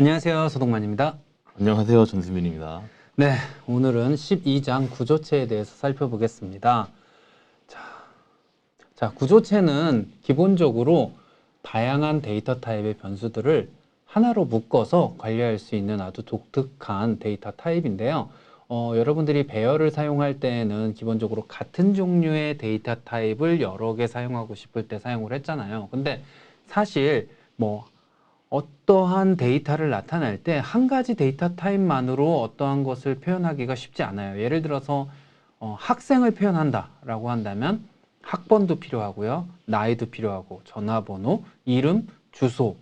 안녕하세요. 소동만입니다. 안녕하세요. 전수민입니다. 네, 오늘은 12장 구조체에 대해서 살펴보겠습니다. 구조체는 기본적으로 다양한 데이터 타입의 변수들을 하나로 묶어서 관리할 수 있는 아주 독특한 데이터 타입인데요. 여러분들이 배열을 사용할 때에는 기본적으로 같은 종류의 데이터 타입을 여러 개 사용하고 싶을 때 사용을 했잖아요. 근데 사실 어떠한 데이터를 나타낼 때 한 가지 데이터 타입만으로 어떠한 것을 표현하기가 쉽지 않아요. 예를 들어서 학생을 표현한다 라고 한다면 학번도 필요하고요, 나이도 필요하고, 전화번호, 이름, 주소,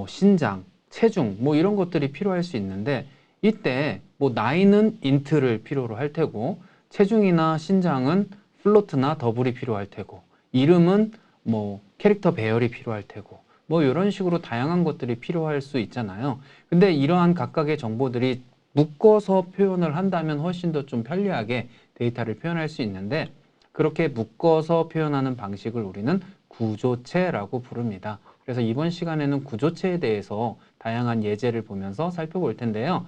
신장, 체중 이런 것들이 필요할 수 있는데, 이때 나이는 인트를 필요로 할 테고, 체중이나 신장은 플로트나 더블이 필요할 테고, 이름은 캐릭터 배열이 필요할 테고, 이런 식으로 다양한 것들이 필요할 수 있잖아요. 근데 이러한 각각의 정보들이 묶어서 표현을 한다면 훨씬 더 좀 편리하게 데이터를 표현할 수 있는데, 그렇게 묶어서 표현하는 방식을 우리는 구조체라고 부릅니다. 그래서 이번 시간에는 구조체에 대해서 다양한 예제를 보면서 살펴볼 텐데요.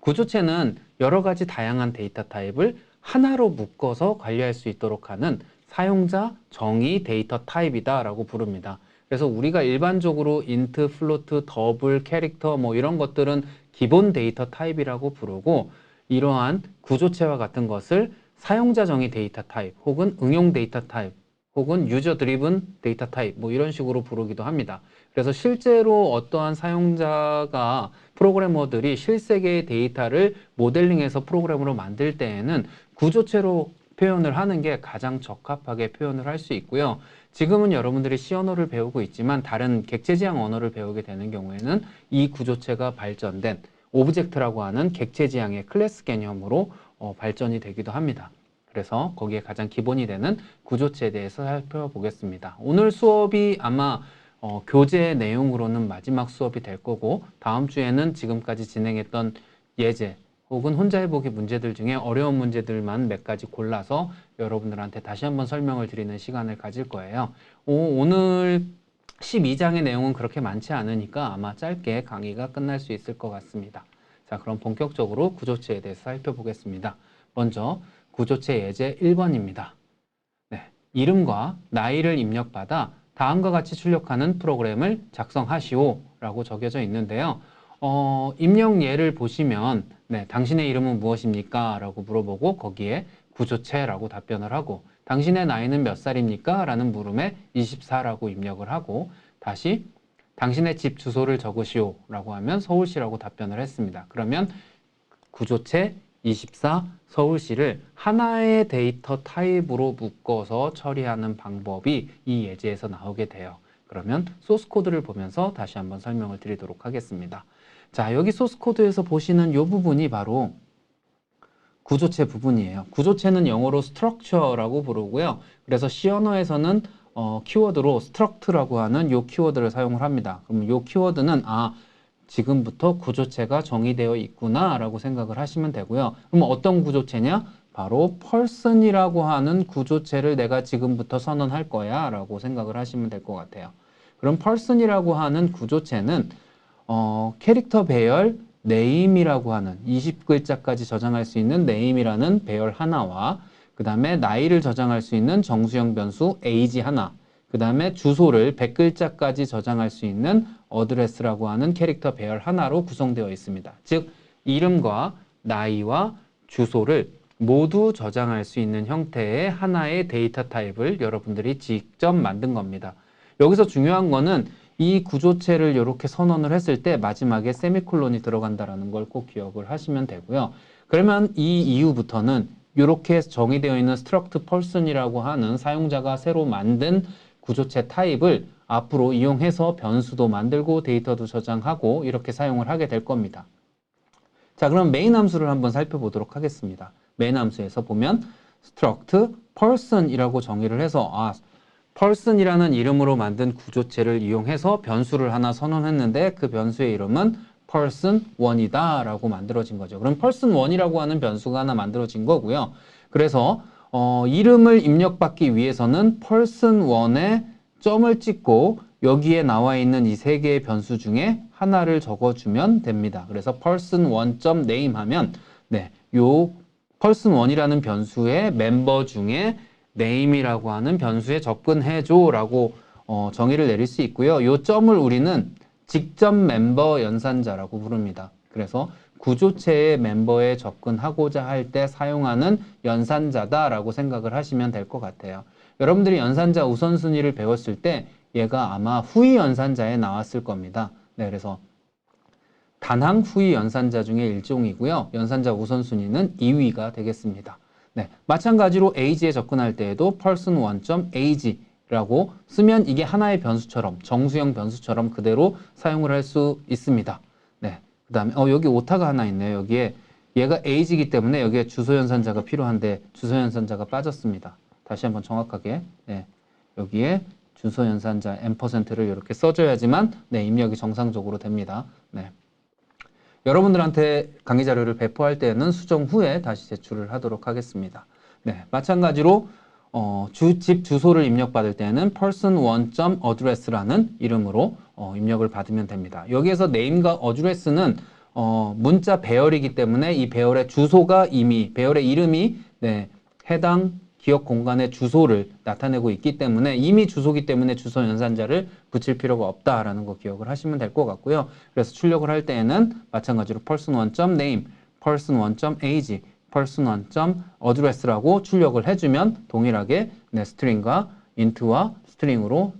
구조체는 여러 가지 다양한 데이터 타입을 하나로 묶어서 관리할 수 있도록 하는 사용자 정의 데이터 타입이다 라고 부릅니다. 그래서 우리가 일반적으로 인트, 플로트, 더블, 캐릭터 이런 것들은 기본 데이터 타입이라고 부르고, 이러한 구조체와 같은 것을 사용자 정의 데이터 타입, 혹은 응용 데이터 타입, 혹은 유저 드리븐 데이터 타입 이런 식으로 부르기도 합니다. 그래서 실제로 어떠한 사용자가, 프로그래머들이 실세계의 데이터를 모델링해서 프로그램으로 만들 때에는 구조체로 표현을 하는 게 가장 적합하게 표현을 할 수 있고요. 지금은 여러분들이 C 언어를 배우고 있지만 다른 객체지향 언어를 배우게 되는 경우에는 이 구조체가 발전된 오브젝트라고 하는 객체지향의 클래스 개념으로 발전이 되기도 합니다. 그래서 거기에 가장 기본이 되는 구조체에 대해서 살펴보겠습니다. 오늘 수업이 아마 교재 내용으로는 마지막 수업이 될 거고, 다음 주에는 지금까지 진행했던 예제 혹은 혼자 해보기 문제들 중에 어려운 문제들만 몇 가지 골라서 여러분들한테 다시 한번 설명을 드리는 시간을 가질 거예요. 오늘 12장의 내용은 그렇게 많지 않으니까 아마 짧게 강의가 끝날 수 있을 것 같습니다. 자, 그럼 본격적으로 구조체에 대해서 살펴보겠습니다. 먼저 구조체 예제 1번입니다. 네, 이름과 나이를 입력받아 다음과 같이 출력하는 프로그램을 작성하시오 라고 적혀져 있는데요. 입력 예를 보시면 당신의 이름은 무엇입니까? 라고 물어보고 거기에 구조체라고 답변을 하고, 당신의 나이는 몇 살입니까? 라는 물음에 24라고 입력을 하고, 다시 당신의 집 주소를 적으시오 라고 하면 서울시라고 답변을 했습니다. 그러면 구조체 24 서울시를 하나의 데이터 타입으로 묶어서 처리하는 방법이 이 예제에서 나오게 돼요. 그러면 소스 코드를 보면서 다시 한번 설명을 드리도록 하겠습니다. 자, 여기 소스 코드에서 보시는 이 부분이 바로 구조체 부분이에요. 구조체는 영어로 structure라고 부르고요. 그래서 C 언어에서는 키워드로 struct라고 하는 이 키워드를 사용을 합니다. 그럼 이 키워드는 지금부터 구조체가 정의되어 있구나 라고 생각을 하시면 되고요. 그럼 어떤 구조체냐? 바로 person이라고 하는 구조체를 내가 지금부터 선언할 거야 라고 생각을 하시면 될 것 같아요. 그럼 person이라고 하는 구조체는 캐릭터 배열 name이라고 하는 20글자까지 저장할 수 있는 name이라는 배열 하나와, 그 다음에 나이를 저장할 수 있는 정수형 변수 age 하나, 그 다음에 주소를 100글자까지 저장할 수 있는 어드레스라고 하는 캐릭터 배열 하나로 구성되어 있습니다. 즉, 이름과 나이와 주소를 모두 저장할 수 있는 형태의 하나의 데이터 타입을 여러분들이 직접 만든 겁니다. 여기서 중요한 거는 이 구조체를 이렇게 선언을 했을 때 마지막에 세미콜론이 들어간다는 걸 꼭 기억을 하시면 되고요. 그러면 이 이후부터는 이렇게 정의되어 있는 struct person이라고 하는 사용자가 새로 만든 구조체 타입을 앞으로 이용해서 변수도 만들고 데이터도 저장하고 이렇게 사용을 하게 될 겁니다. 자, 그럼 메인 함수를 한번 살펴보도록 하겠습니다. 메인 함수에서 보면 struct person이라고 정의를 해서 person이라는 이름으로 만든 구조체를 이용해서 변수를 하나 선언했는데 그 변수의 이름은 person1이다 라고 만들어진 거죠. 그럼 person1이라고 하는 변수가 하나 만들어진 거고요. 그래서 이름을 입력받기 위해서는 person1에 점을 찍고 여기에 나와 있는 이 세 개의 변수 중에 하나를 적어주면 됩니다. 그래서 person1.name 하면 네, 요 person1이라는 변수의 멤버 중에 name이라고 하는 변수에 접근해줘라고 정의를 내릴 수 있고요. 요 점을 우리는 직접 멤버 연산자라고 부릅니다. 그래서 구조체의 멤버에 접근하고자 할 때 사용하는 연산자다라고 생각을 하시면 될 것 같아요. 여러분들이 연산자 우선순위를 배웠을 때 얘가 아마 후위 연산자에 나왔을 겁니다. 네, 그래서 단항 후위 연산자 중에 일종이고요. 연산자 우선순위는 2위가 되겠습니다. 네, 마찬가지로 age에 접근할 때에도 person1.age라고 쓰면 이게 하나의 변수처럼 정수형 변수처럼 그대로 사용을 할 수 있습니다. 네, 그 다음에 여기 오타가 하나 있네요. 여기에 얘가 age이기 때문에 여기에 주소 연산자가 필요한데 주소 연산자가 빠졌습니다. 다시 한번 정확하게 네, 여기에 주소 연산자 %를 이렇게 써줘야지만 네, 입력이 정상적으로 됩니다. 네. 여러분들한테 강의 자료를 배포할 때는 수정 후에 다시 제출을 하도록 하겠습니다. 네, 마찬가지로 집 주소를 입력받을 때는 person1.address라는 이름으로 입력을 받으면 됩니다. 여기에서 name과 address는 문자 배열이기 때문에 이 배열의 주소가 이미 배열의 이름이 네, 해당 기억 공간의 주소를 나타내고 있기 때문에 이미 주소기 때문에 주소 연산자를 붙일 필요가 없다라는 거 기억을 하시면 될 것 같고요. 그래서 출력을 할 때에는 마찬가지로 person1.name, person1.age, person1.address라고 출력을 해주면 동일하게 네, 스트링과 int와 스트링으로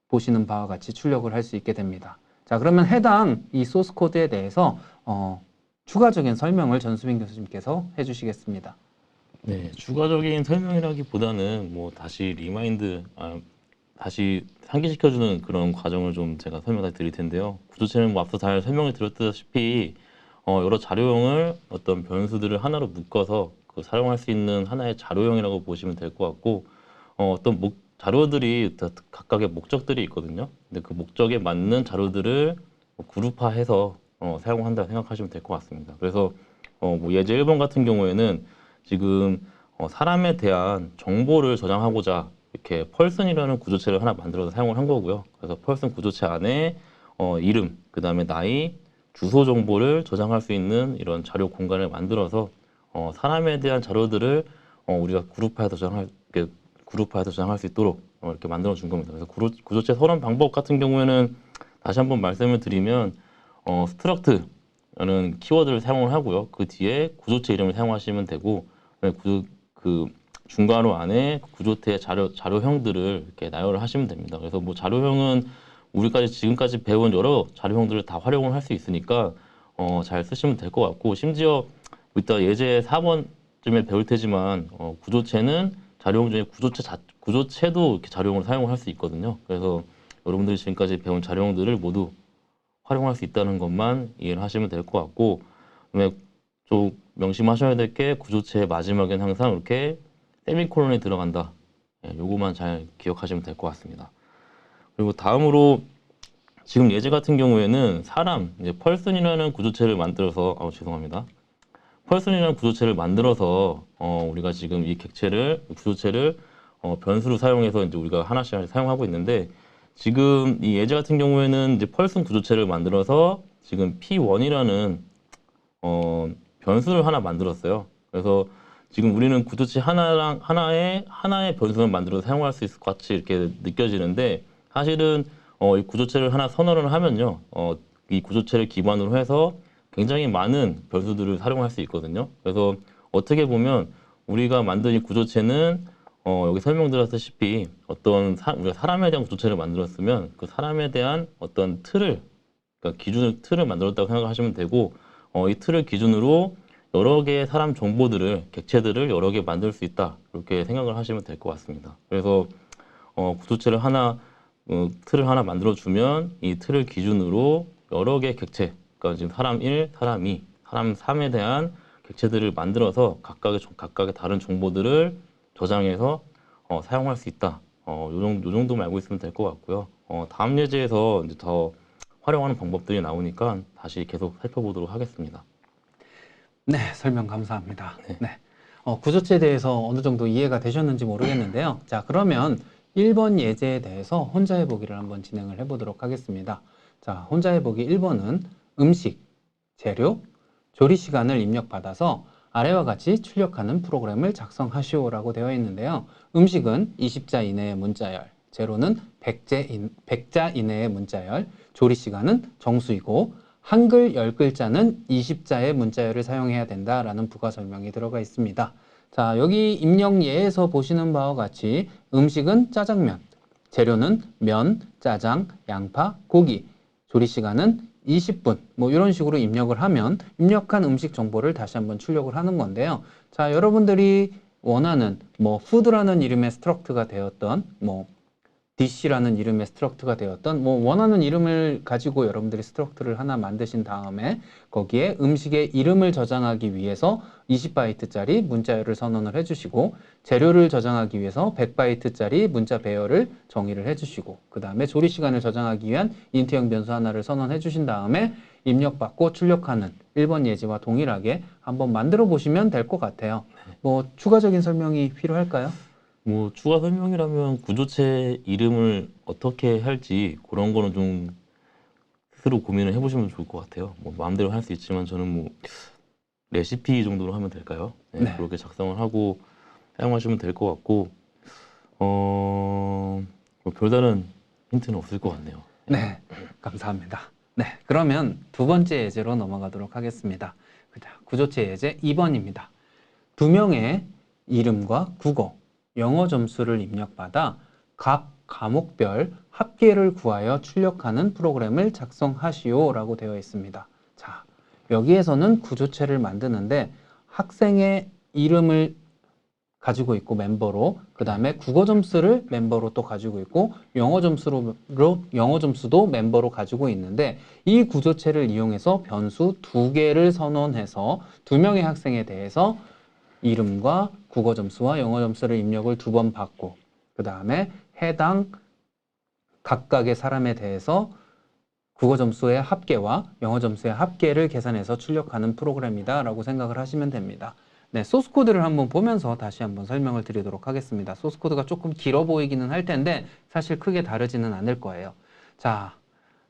보시는 바와 같이 출력을 할 수 있게 됩니다. 자, 그러면 해당 이 소스 코드에 대해서 추가적인 설명을 전수빈 교수님께서 해주시겠습니다. 네, 추가적인 설명이라기보다는 뭐 다시 다시 상기시켜주는 그런 과정을 좀 제가 설명을 드릴 텐데요. 구조체는 뭐 앞서 잘 설명을 드렸다시피 여러 자료형을 어떤 변수들을 하나로 묶어서 사용할 수 있는 하나의 자료형이라고 보시면 될 것 같고 어떤 자료들이 각각의 목적들이 있거든요. 근데 그 목적에 맞는 자료들을 그룹화해서 사용한다 생각하시면 될 것 같습니다. 그래서 뭐 예제 1번 같은 경우에는 지금 사람에 대한 정보를 저장하고자 이렇게 person이라는 구조체를 하나 만들어서 사용을 한 거고요. 그래서 person 구조체 안에 이름, 그 다음에 나이, 주소 정보를 저장할 수 있는 이런 자료 공간을 만들어서 사람에 대한 자료들을 우리가 그룹화해서 저장할 수 있도록 이렇게 만들어 준 겁니다. 그래서 구조체 선언 방법 같은 경우에는 다시 한번 말씀을 드리면 struct라는 키워드를 사용을 하고요. 그 뒤에 구조체 이름을 사용하시면 되고 그 중괄호 안에 구조체의 자료형들을 이렇게 나열을 하시면 됩니다. 그래서 뭐 자료형은 지금까지 배운 여러 자료형들을 다 활용을 할 수 있으니까 잘 쓰시면 될 것 같고, 심지어 이따 예제 4번쯤에 배울 테지만 구조체는 자료형 중에 구조체도 이렇게 자료형으로 사용을 할 수 있거든요. 그래서 여러분들이 지금까지 배운 자료형들을 모두 활용할 수 있다는 것만 이해를 하시면 될 것 같고, 그다음에 좀 명심하셔야 될 게 구조체의 마지막엔 항상 이렇게 세미콜론이 들어간다. 요거만 잘 기억하시면 될 것 같습니다. 그리고 다음으로 지금 예제 같은 경우에는 이제 person이라는 구조체를 만들어서 죄송합니다. person이라는 구조체를 만들어서 우리가 지금 이 구조체를 변수로 사용해서 이제 우리가 하나씩 사용하고 있는데, 지금 이 예제 같은 경우에는 이제 person 구조체를 만들어서 지금 p1이라는 변수를 하나 만들었어요. 그래서 지금 우리는 구조체 하나의 변수를 만들어서 사용할 수 있을 것 같이 이렇게 느껴지는데, 사실은 이 구조체를 하나 선언을 하면요, 이 구조체를 기반으로 해서 굉장히 많은 변수들을 활용할 수 있거든요. 그래서 어떻게 보면 우리가 만든 이 구조체는 여기 설명드렸다시피 우리가 사람에 대한 구조체를 만들었으면 그 사람에 대한 어떤 그러니까 틀을 만들었다고 생각하시면 되고, 이 틀을 기준으로 여러 개의 사람 객체들을 여러 개 만들 수 있다, 이렇게 생각을 하시면 될 것 같습니다. 그래서 구조체를 틀을 하나 만들어주면 이 틀을 기준으로 여러 개의 객체, 그러니까 지금 사람 1, 사람 2, 사람 3에 대한 객체들을 만들어서 각각의 다른 정보들을 저장해서 사용할 수 있다. 요 정도만 알고 있으면 될 것 같고요. 다음 예제에서 이제 더 활용하는 방법들이 나오니까 다시 계속 살펴보도록 하겠습니다. 네, 설명 감사합니다. 네. 구조체에 대해서 어느 정도 이해가 되셨는지 모르겠는데요. 자, 그러면 1번 예제에 대해서 혼자 해보기를 한번 진행을 해보도록 하겠습니다. 자, 혼자 해보기 1번은 음식, 재료, 조리 시간을 입력받아서 아래와 같이 출력하는 프로그램을 작성하시오라고 되어 있는데요. 음식은 20자 이내의 문자열, 재료는 100자 이내의 문자열, 조리 시간은 정수이고 한글 10글자는 20자의 문자열을 사용해야 된다라는 부가 설명이 들어가 있습니다. 자, 여기 입력 예에서 보시는 바와 같이 음식은 짜장면, 재료는 면, 짜장, 양파, 고기, 조리 시간은 20분, 뭐 이런 식으로 입력을 하면 입력한 음식 정보를 다시 한번 출력을 하는 건데요. 자, 여러분들이 원하는 뭐 푸드라는 이름의 스트럭트가 되었던 뭐 dish라는 이름의 스트럭트가 되었던 뭐 원하는 이름을 가지고 여러분들이 스트럭트를 하나 만드신 다음에 거기에 음식의 이름을 저장하기 위해서 20바이트짜리 문자열을 선언을 해주시고 재료를 저장하기 위해서 100바이트짜리 문자 배열을 정의를 해주시고 그 다음에 조리 시간을 저장하기 위한 인트형 변수 하나를 선언해 주신 다음에 입력받고 출력하는 1번 예지와 동일하게 한번 만들어 보시면 될 것 같아요. 뭐 추가적인 설명이 필요할까요? 뭐 추가 설명이라면 구조체 이름을 어떻게 할지 그런 거는 좀 스스로 고민을 해보시면 좋을 것 같아요. 뭐 마음대로 할 수 있지만 저는 뭐 레시피 정도로 하면 될까요? 네, 네. 그렇게 작성을 하고 사용하시면 될 것 같고 뭐 별다른 힌트는 없을 것 같네요. 네, 감사합니다. 네, 그러면 두 번째 예제로 넘어가도록 하겠습니다. 구조체 예제 2번입니다. 두 명의 이름과 국어, 영어 점수를 입력받아 각 과목별 합계를 구하여 출력하는 프로그램을 작성하시오라고 되어 있습니다. 자, 여기에서는 구조체를 만드는데 학생의 이름을 가지고 있고 멤버로 그 다음에 국어 점수를 멤버로 또 가지고 있고 영어 점수도 멤버로 가지고 있는데 이 구조체를 이용해서 변수 두 개를 선언해서 두 명의 학생에 대해서 이름과 국어 점수와 영어 점수를 입력을 두 번 받고 그 다음에 해당 각각의 사람에 대해서 국어 점수의 합계와 영어 점수의 합계를 계산해서 출력하는 프로그램이다 라고 생각을 하시면 됩니다. 네, 소스 코드를 한번 보면서 다시 한번 설명을 드리도록 하겠습니다. 소스 코드가 조금 길어 보이기는 할 텐데 사실 크게 다르지는 않을 거예요. 자,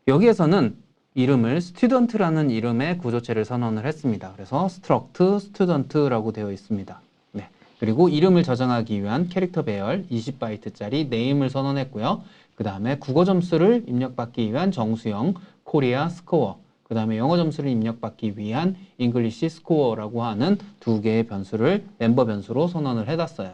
여기에서는 이름을 student라는 이름의 구조체를 선언을 했습니다. 그래서 struct student라고 되어 있습니다. 네, 그리고 이름을 저장하기 위한 캐릭터 배열 20바이트짜리 name을 선언했고요. 그 다음에 국어 점수를 입력받기 위한 정수형 Korea score, 그 다음에 영어 점수를 입력받기 위한 English score라고 하는 두 개의 변수를 멤버 변수로 선언을 해놨어요.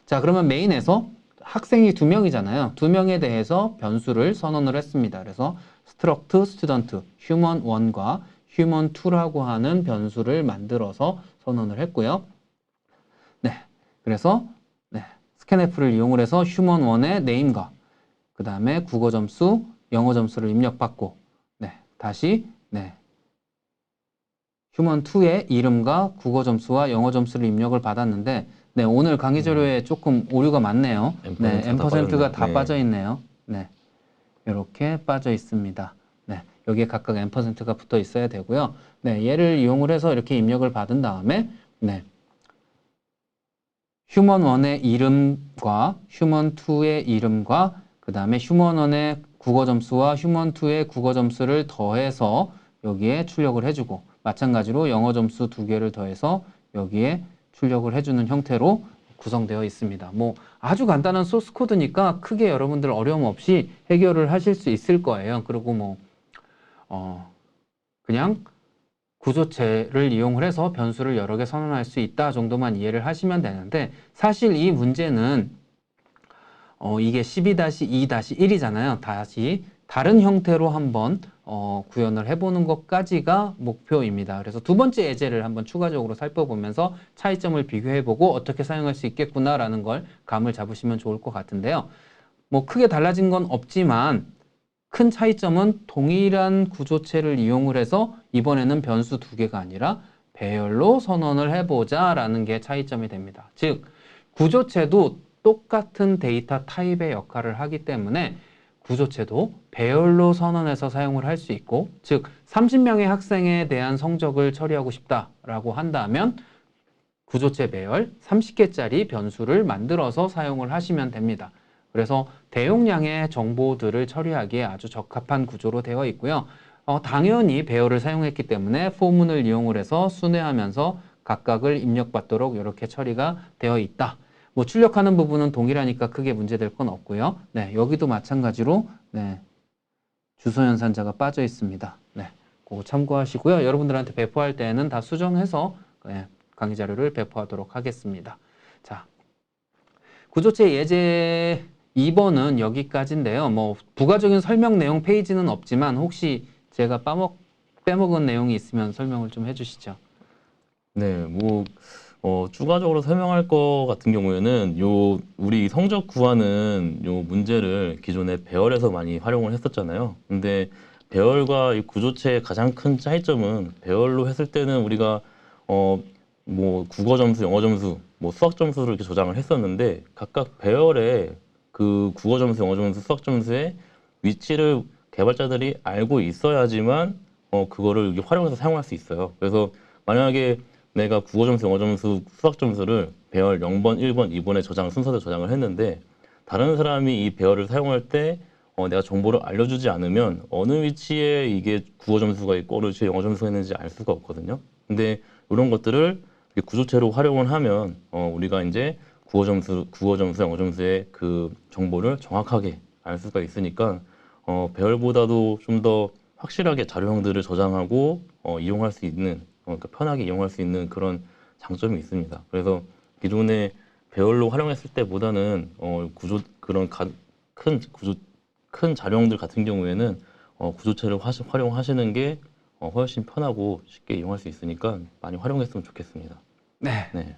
자, 그러면 메인에서 학생이 두 명이잖아요. 두 명에 대해서 변수를 선언을 했습니다. 그래서 struct student human 1과 human 2라고 하는 변수를 만들어서 선언을 했고요. 네, 그래서 네, scanf를 이용을 해서 human 1의 name과 그 다음에 국어 점수, 영어 점수를 입력받고 네, 다시 네, 휴먼 2의 이름과 국어 점수와 영어 점수를 입력을 받았는데 네, 오늘 강의 자료에 조금 오류가 많네요. 네, M%가 다 빠져 있네요. 네, 이렇게 빠져 있습니다. 네, 여기에 각각 M%가 붙어 있어야 되고요. 네, 얘를 이용을 해서 이렇게 입력을 받은 다음에 네, 휴먼 1의 이름과 휴먼 2의 이름과 그 다음에 휴먼 1의 국어 점수와 휴먼 2의 국어 점수를 더해서 여기에 출력을 해주고 마찬가지로 영어 점수 두 개를 더해서 여기에 출력을 해주는 형태로 구성되어 있습니다. 뭐 아주 간단한 소스 코드니까 크게 여러분들 어려움 없이 해결을 하실 수 있을 거예요. 그리고 뭐 그냥 구조체를 이용을 해서 변수를 여러 개 선언할 수 있다 정도만 이해를 하시면 되는데 사실 이 문제는 이게 12-2-1이잖아요. 다시 다른 형태로 한번 구현을 해보는 것까지가 목표입니다. 그래서 두 번째 예제를 한번 추가적으로 살펴보면서 차이점을 비교해보고 어떻게 사용할 수 있겠구나라는 걸 감을 잡으시면 좋을 것 같은데요. 뭐 크게 달라진 건 없지만 큰 차이점은 동일한 구조체를 이용을 해서 이번에는 변수 두 개가 아니라 배열로 선언을 해보자 라는 게 차이점이 됩니다. 즉 구조체도 똑같은 데이터 타입의 역할을 하기 때문에 구조체도 배열로 선언해서 사용을 할 수 있고 즉 30명의 학생에 대한 성적을 처리하고 싶다라고 한다면 구조체 배열 30개짜리 변수를 만들어서 사용을 하시면 됩니다. 그래서 대용량의 정보들을 처리하기에 아주 적합한 구조로 되어 있고요. 당연히 배열을 사용했기 때문에 포문을 이용을 해서 순회하면서 각각을 입력받도록 이렇게 처리가 되어 있다. 뭐 출력하는 부분은 동일하니까 크게 문제될 건 없고요. 네, 여기도 마찬가지로 네, 주소 연산자가 빠져 있습니다. 네, 그거 참고하시고요. 여러분들한테 배포할 때는 다 수정해서 네, 강의 자료를 배포하도록 하겠습니다. 자, 구조체 예제 2번은 여기까지인데요. 뭐 부가적인 설명 내용 페이지는 없지만 혹시 제가 빼먹은 내용이 있으면 설명을 좀 해주시죠. 네, 뭐 추가적으로 설명할 거 같은 경우에는 우리 성적 구하는 요 문제를 기존에 배열에서 많이 활용을 했었잖아요. 근데 배열과 이 구조체의 가장 큰 차이점은 배열로 했을 때는 우리가 뭐 국어 점수, 영어 점수, 뭐 수학 점수를 이렇게 조장을 했었는데 각각 배열에 그 국어 점수, 영어 점수, 수학 점수의 위치를 개발자들이 알고 있어야지만 그거를 이렇게 활용해서 사용할 수 있어요. 그래서 만약에 내가 국어 점수, 영어 점수, 수학 점수를 배열 0번, 1번, 2번의 저장 순서대로 저장을 했는데 다른 사람이 이 배열을 사용할 때 내가 정보를 알려주지 않으면 어느 위치에 이게 국어 점수가 있고 어느 위치에 영어 점수가 있는지 알 수가 없거든요. 근데 이런 것들을 이렇게 구조체로 활용을 하면 우리가 이제 국어 점수, 영어 점수의 그 정보를 정확하게 알 수가 있으니까 배열보다도 좀 더 확실하게 자료형들을 저장하고 이용할 수 있는 그러니까 편하게 이용할 수 있는 그런 장점이 있습니다. 그래서 기존에 배열로 활용했을 때보다는 큰 자료형들 같은 경우에는 구조체를 활용하시는 게 훨씬 편하고 쉽게 이용할 수 있으니까 많이 활용했으면 좋겠습니다. 네. 네.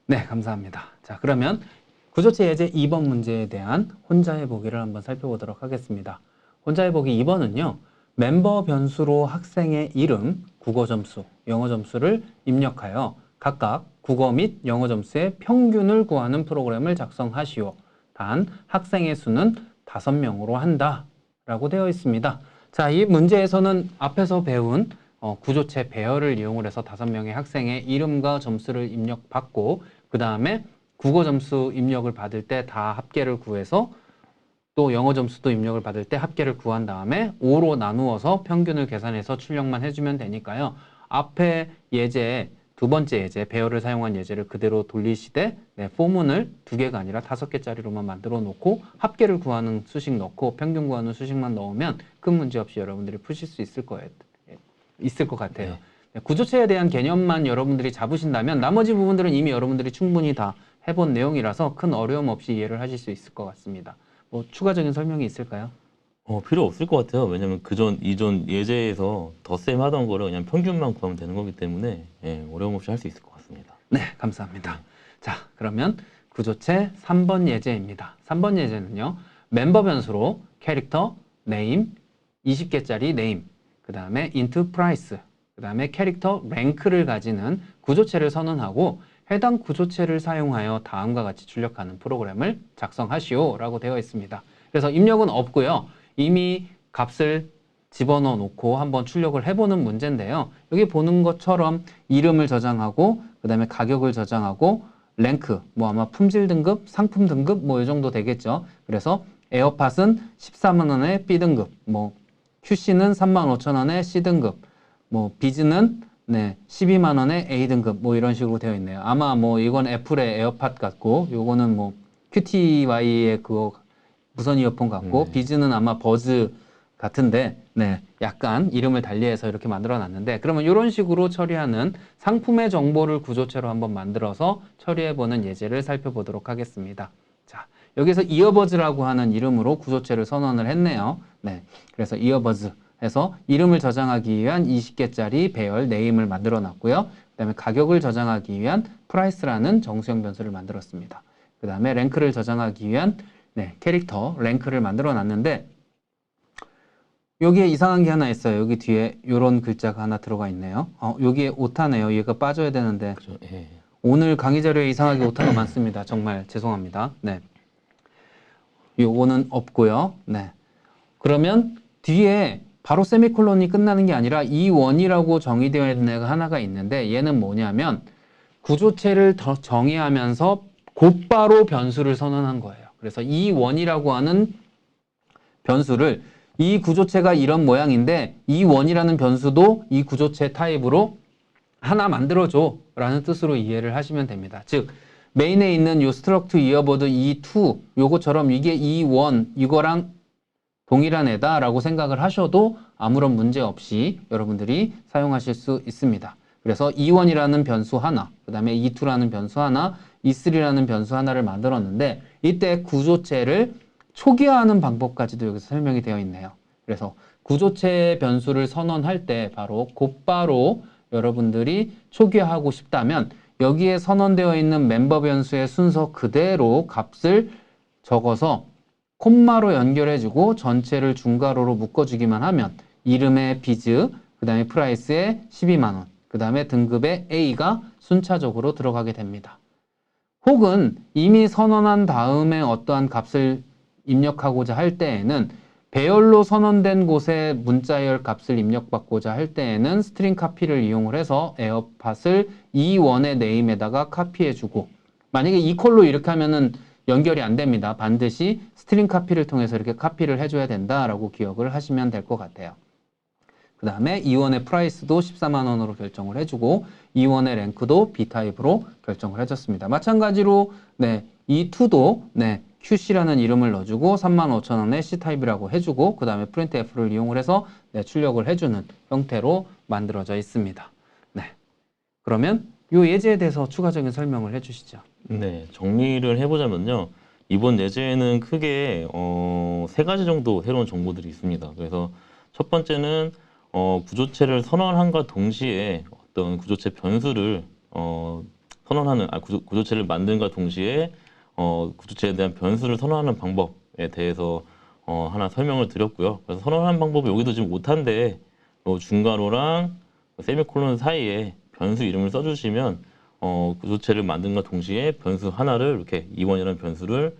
네, 감사합니다. 자, 그러면 구조체 예제 2번 문제에 대한 혼자 해보기를 한번 살펴보도록 하겠습니다. 혼자 해보기 2번은요. 멤버 변수로 학생의 이름, 국어 점수, 영어 점수를 입력하여 각각 국어 및 영어 점수의 평균을 구하는 프로그램을 작성하시오. 단 학생의 수는 5명으로 한다. 라고 되어 있습니다. 자, 이 문제에서는 앞에서 배운 구조체 배열을 이용을 해서 5명의 학생의 이름과 점수를 입력받고 그 다음에 국어 점수 입력을 받을 때 다 합계를 구해서 또 영어 점수도 입력을 받을 때 합계를 구한 다음에 5로 나누어서 평균을 계산해서 출력만 해주면 되니까요. 앞에 예제, 두 번째 예제, 배열을 사용한 예제를 그대로 돌리시되 포문을 2개가 아니라 5개짜리로만 만들어 놓고 합계를 구하는 수식 넣고 평균 구하는 수식만 넣으면 큰 문제 없이 여러분들이 푸실 수 있을 것 같아요. 네. 구조체에 대한 개념만 여러분들이 잡으신다면 나머지 부분들은 이미 여러분들이 충분히 다 해본 내용이라서 큰 어려움 없이 이해를 하실 수 있을 것 같습니다. 뭐 추가적인 설명이 있을까요? 필요 없을 것 같아요. 왜냐면 이전 예제에서 덧셈 하던 거를 그냥 평균만 구하면 되는 거기 때문에 어려움 없이 할 수 있을 것 같습니다. 네, 감사합니다. 자, 그러면 구조체 3번 예제입니다. 3번 예제는요. 멤버 변수로 캐릭터, 네임, 20개짜리 네임, 그 다음에 인트 프라이스, 그 다음에 캐릭터 랭크를 가지는 구조체를 선언하고 해당 구조체를 사용하여 다음과 같이 출력하는 프로그램을 작성하시오 라고 되어 있습니다. 그래서 입력은 없고요. 이미 값을 집어넣어 놓고 한번 출력을 해보는 문제인데요. 여기 보는 것처럼 이름을 저장하고 그 다음에 가격을 저장하고 랭크, 뭐 아마 품질 등급, 상품 등급 뭐 이 정도 되겠죠. 그래서 에어팟은 14만 원에 B등급, 뭐 QC는 35,000원에 C등급, 뭐 비즈는 12만 원에 A등급 뭐 이런 식으로 되어 있네요. 아마 뭐 이건 애플의 에어팟 같고 요거는 뭐 QTY의 그거 무선 이어폰 같고 비즈는 아마 버즈 같은데 약간 이름을 달리해서 이렇게 만들어 놨는데 그러면 이런 식으로 처리하는 상품의 정보를 구조체로 한번 만들어서 처리해 보는 예제를 살펴보도록 하겠습니다. 자, 여기서 이어버즈라고 하는 이름으로 구조체를 선언을 했네요. 그래서 이어버즈 해서 이름을 저장하기 위한 20개짜리 배열 네임을 만들어 놨고요. 그 다음에 가격을 저장하기 위한 프라이스라는 정수형 변수를 만들었습니다. 그 다음에 랭크를 저장하기 위한 캐릭터 랭크를 만들어 놨는데 여기에 이상한 게 하나 있어요. 여기 뒤에 이런 글자가 하나 들어가 있네요. 여기에 오타네요. 얘가 빠져야 되는데 그죠? 예. 오늘 강의 자료에 이상하게 오타가 많습니다. 정말 죄송합니다. 요거는 없고요. 그러면 뒤에 바로 세미콜론이 끝나는 게 아니라 E1이라고 정의되어 있는 애가 하나가 있는데 얘는 뭐냐면 구조체를 더 정의하면서 곧바로 변수를 선언한 거예요. 그래서 E1이라고 하는 변수를 이 구조체가 이런 모양인데 E1이라는 변수도 이 구조체 타입으로 하나 만들어줘 라는 뜻으로 이해를 하시면 됩니다. 즉 메인에 있는 요 struct earbud E2 요거처럼 이게 E1 이거랑 동일한 애다 라고 생각을 하셔도 아무런 문제 없이 여러분들이 사용하실 수 있습니다. 그래서 E1이라는 변수 하나, 그 다음에 E2라는 변수 하나, E3라는 변수 하나를 만들었는데 이때 구조체를 초기화하는 방법까지도 여기서 설명이 되어 있네요. 그래서 구조체 변수를 선언할 때 바로 곧바로 여러분들이 초기화하고 싶다면 여기에 선언되어 있는 멤버 변수의 순서 그대로 값을 적어서 콤마로 연결해주고 전체를 중괄호로 묶어주기만 하면 이름의 비즈, 그 다음에 프라이스에 12만원, 그 다음에 등급의 A가 순차적으로 들어가게 됩니다. 혹은 이미 선언한 다음에 어떠한 값을 입력하고자 할 때에는 배열로 선언된 곳에 문자열 값을 입력받고자 할 때에는 스트링 카피를 이용을 해서 에어팟을 E1의 네임에다가 카피해주고 만약에 이퀄로 이렇게 하면은 연결이 안 됩니다. 반드시 스트링 카피를 통해서 이렇게 카피를 해줘야 된다라고 기억을 하시면 될 것 같아요. 그 다음에 E1의 프라이스도 14만 원으로 결정을 해주고 E1의 랭크도 B타입으로 결정을 해줬습니다. 마찬가지로 네, E2도 네, QC라는 이름을 넣어주고 35,000원에 C타입이라고 해주고 그 다음에 printf를 이용을 해서 네, 출력을 해주는 형태로 만들어져 있습니다. 네, 그러면 이 예제에 대해서 추가적인 설명을 해주시죠. 네, 정리를 해보자면요. 이번 예제에는 크게 세 가지 정도 새로운 정보들이 있습니다. 그래서 첫 번째는 구조체를 선언함과 동시에 어떤 구조체 변수를 선언하는 구조체를 만든과 동시에 구조체에 대한 변수를 선언하는 방법에 대해서 하나 설명을 드렸고요. 그래서 선언하는 방법이 여기도 지금 못한데 중괄호랑 세미콜론 사이에 변수 이름을 써주시면 구조체를 만든과 동시에 변수 하나를 이렇게 E1이라는 변수를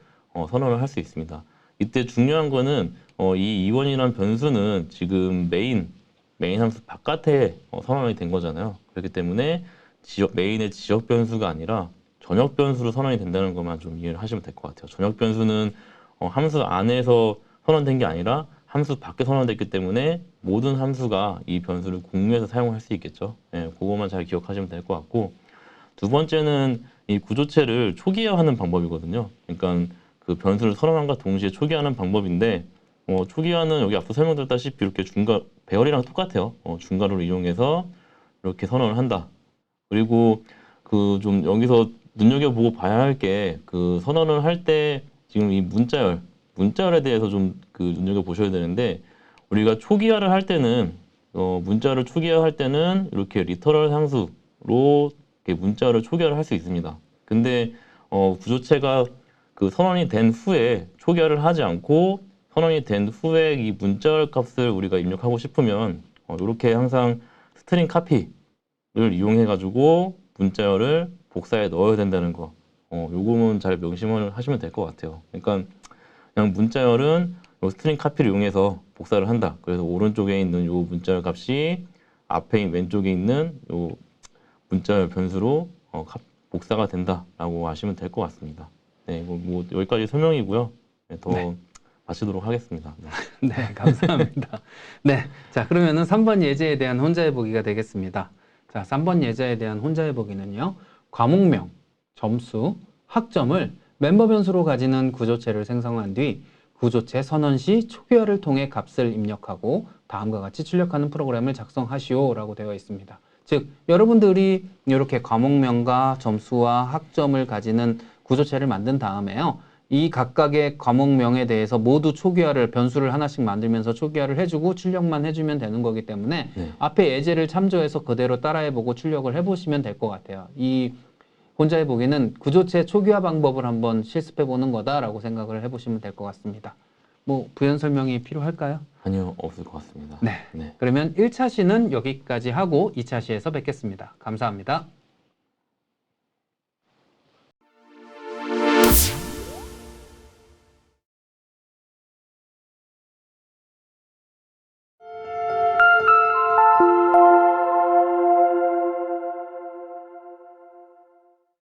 선언을 할 수 있습니다. 이때 중요한 거는 이 E1이라는 변수는 지금 메인 함수 바깥에 선언이 된 거잖아요. 그렇기 때문에 메인의 지역 변수가 아니라 전역 변수로 선언이 된다는 것만 좀 이해를 하시면 될 것 같아요. 전역 변수는 함수 안에서 선언된 게 아니라 함수 밖에 선언됐기 때문에 모든 함수가 이 변수를 공유해서 사용할 수 있겠죠. 예, 그것만 잘 기억하시면 될 것 같고 두 번째는 이 구조체를 초기화하는 방법이거든요. 그러니까 그 변수를 선언함과 동시에 초기화하는 방법인데 초기화는 여기 앞서 설명드렸다시피 이렇게 배열이랑 똑같아요. 중괄호를 이용해서 이렇게 선언을 한다. 그리고 그 좀 여기서 눈여겨보고 봐야 할 게 그 선언을 할 때 지금 이 문자열에 대해서 좀 그 눈여겨보셔야 되는데 우리가 초기화를 할 때는 문자를 초기화할 때는 이렇게 리터럴 상수로 이렇게 문자를 초기화를 할 수 있습니다. 근데 구조체가 그 선언이 된 후에 초기화를 하지 않고 선언이 된 후에 이 문자열 값을 우리가 입력하고 싶으면 이렇게 항상 스트링 카피를 이용해 가지고 문자열을 복사해 넣어야 된다는 거. 요거는 잘 명심을 하시면 될 것 같아요. 그러니까 그냥 문자열은 요 스트링 카피를 이용해서 복사를 한다. 그래서 오른쪽에 있는 요 문자열 값이 앞에 왼쪽에 있는 요 문자열 변수로 복사가 된다라고 아시면 될 것 같습니다. 네, 뭐 여기까지 설명이고요. 네, 더 네. 마치도록 하겠습니다. 네. 네, 감사합니다. 네, 자 그러면은 3번 예제에 대한 혼자 해보기가 되겠습니다. 자, 3번 예제에 대한 혼자 해보기는요. 과목명, 점수, 학점을 멤버 변수로 가지는 구조체를 생성한 뒤 구조체 선언 시 초기화를 통해 값을 입력하고 다음과 같이 출력하는 프로그램을 작성하시오 라고 되어 있습니다. 즉 여러분들이 이렇게 과목명과 점수와 학점을 가지는 구조체를 만든 다음에요. 이 각각의 과목명에 대해서 모두 초기화를 변수를 하나씩 만들면서 초기화를 해주고 출력만 해주면 되는 거기 때문에 네. 앞에 예제를 참조해서 그대로 따라해보고 출력을 해보시면 될 것 같아요. 이 혼자 해보기는 구조체 초기화 방법을 한번 실습해보는 거다라고 생각을 해보시면 될 것 같습니다. 뭐 부연 설명이 필요할까요? 아니요, 없을 것 같습니다. 네. 네. 그러면 1차 시는 여기까지 하고 2차 시에서 뵙겠습니다. 감사합니다.